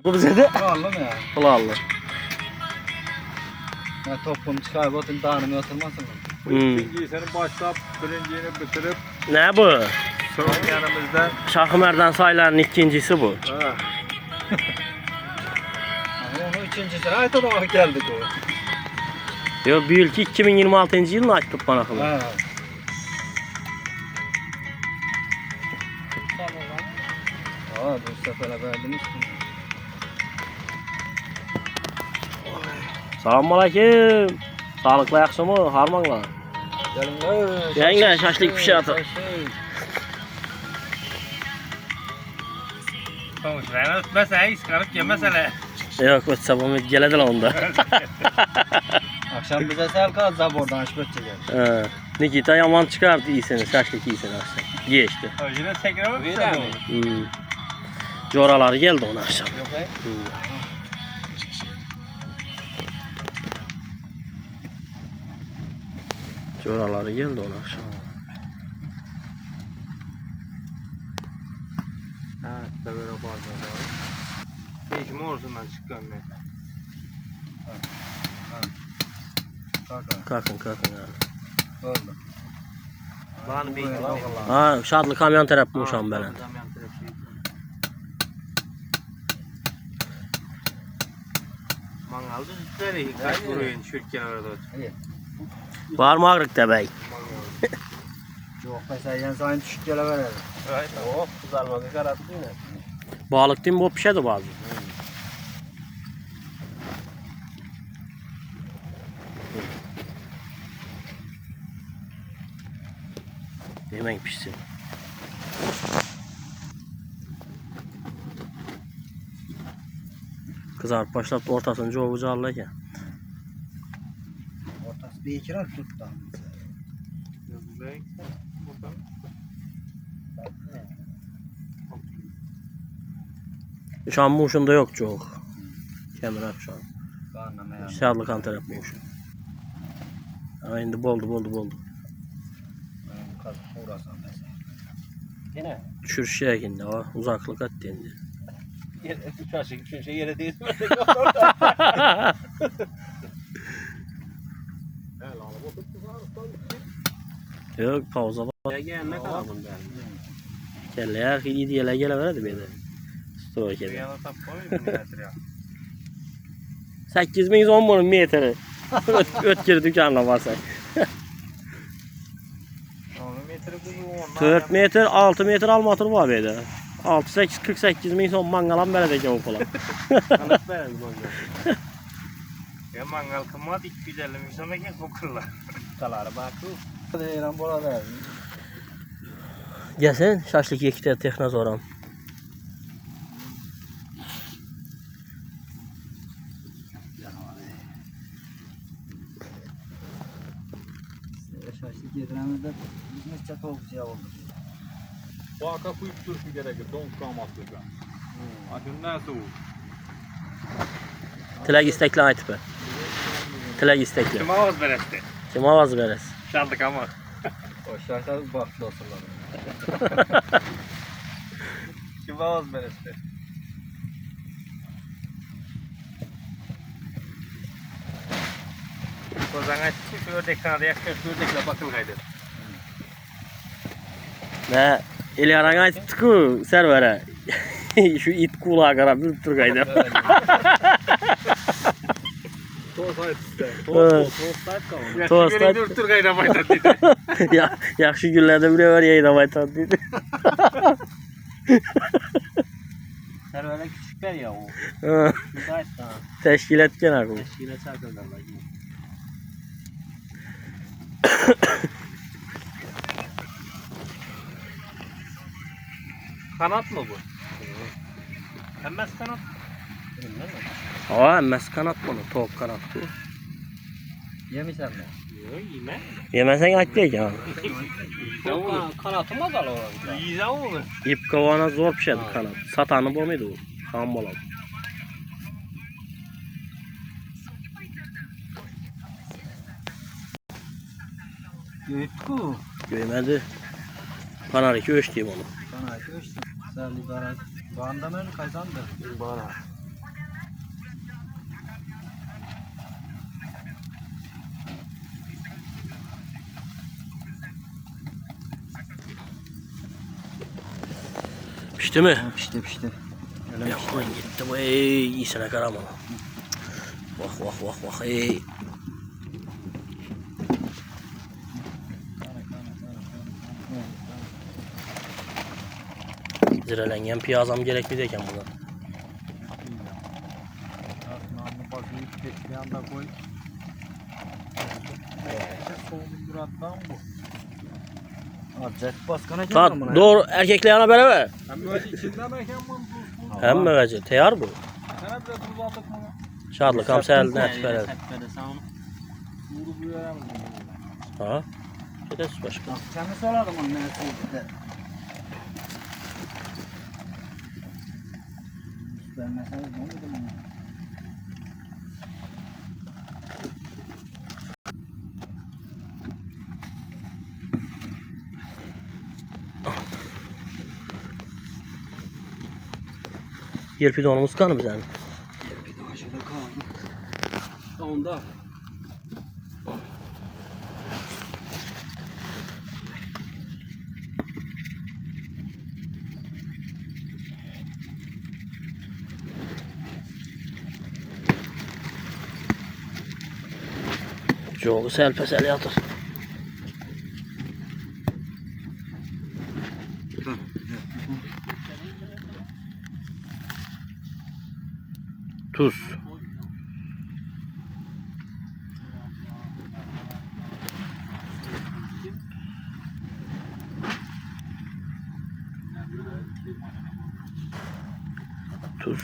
Bu bize de Kulağlı mı ya? kulağlı. Ya toplum çıkar, botun dağınımı oturmasın mı? İkinciyi seni başlayıp birinciyini bitirip Ne bu? son yanımızda. Şahmerdan sayıların ikincisi bu. Ha. Onu üçüncüsü. Ay tamam geldik o. Yo bu yılki 2026 yılını açtık bana kadar. Ha. Aa bu sefer verdim işte. Selamünaleyküm. Sağlıklı akşamı harmanla. Gelin Gelin şaşlık bir şey atın. Komşularına tutmasa çıkarıp yemez hele. Yok ötse bu geledi lan onda. Akşam bize sel kalacak oradan aşbet çeker. Nikita yaman çıkardı iyisini, şaşlık iyisini akşam. Geçti. Yine tekrar mı bitirdi? Coraları geldi ona akşam. Yok he? Coraları geldi ona akşam. Ha, tabii öyle pardon. Hiç morsundan çıkan ne? Kalk. Kalkın yani. Oldu. Bana bir Ha şadlı kamyon tarafı uşağım ben. Mangalda üstleri kaç vuruyorsun şürken arada. İyi. Var mı ağrık bey? Yok mesela yani sana düşük gele verelim. Evet. Oh, kızarmadı karattı yine. Balık değil mi bu pişedi bazı. Hemen pişsin. Kızarıp başlattı ortasını çoğucu alırken. Ortası bir iki rak tuttu. Şu an muşunda yok çok. Kemer şu an. Karnına yani. Şadlı kan tarafı muş. Ha şimdi boldu. Kazık uğrasan mesela. Yine. Düşür şimdi o uzaklık attı şimdi. Şu şey yere değil. Yok pauza var. Ya gel ne kadar bundan? Kelle her iyi diye geleverdi bir de. Stroke Bir ede. yana tap koyuyor mu ya? 8110 bunun metri. Ötkir dükkanla varsa. Onun metre bu 4 metre 6 metre almatır var bir de. 6-8 48 bin son mangalan beledeki okula. Kanıt verin bunu. Ya mangal kımat 250 bin sonraki kokurlar. Kaları bakı. Hadi İran burada. Gelsin şaşlık yekte tekne zoram. Şaşlık yediremede biznes çok güzel oldu. Vaka kuyup duruşu gerekir. Donk kalmazlıkla. Akın nasıl olur? Tilek istekli ayet be. Tilek istekli. Kim ağız beresti? Kim avaz veres? Şaldık ama. O şaşlık baklı olsunlar. Kim ağız beresti? O zaman açtım şu ördek kanadı yakıyor. Şu ördekle bakıl kaydı. Ne? İlyaran ayet tıkı servere. Şu it kulağa kadar bir tur kaydı. Toz ayet işte. Toz ayet kalmadı. Toz Toz ayet. ayet. Dur tur kaydı baytan dedi. Ya yaxşı günlerde bile var yayına baytan dedi. Servere küçükler ya o. Ha, Şu ayet daha. Teşkil etken akıl. Teşkile çarpıyorlar. Kanat mı bu? Emmez kanat. Aa emmes kanat bunu. Tavuk kanat bu. Yemişler mi? Yok yeme. Yemesen açacak ya. Kanatı mı da olur? Yiyiz olur. İp kavana zor pişedi kanat. Satanı bu muydu o? Tam bolam. Göğütkü. Göymedi. Kanar iki ölç diyeyim onu. Bana köştü. Serli barak. Bağında mı kazandı? Bana. Pişti mi? Ha, pişti pişti. Öyle Yaman gitti bu ey iyisine karama. Vah vah vah vah ey. Zirelengen piyazam gerekmeyecekken buna. Namı bakayım bir yanda koy. Soğumdurattan bu. Azıcık baskana Tat geldim buna. doğru erkekle yana beraber. Hem böyle içinden mekan mı tuz? Hem mi gacı? Teyar bu. Sana biraz tuz attık mı? Şadlık ham seyirden çıkarır. Vuru bu yere mi? Ha? Gides başka. Kendi sorardım onun neresi de. Ben mesela ne dedim ona? Yer pidonumuz kanı bize. Bir daha şöyle kaldı. Onda. Çoğu selpesel yatır. Tuz. Tuz.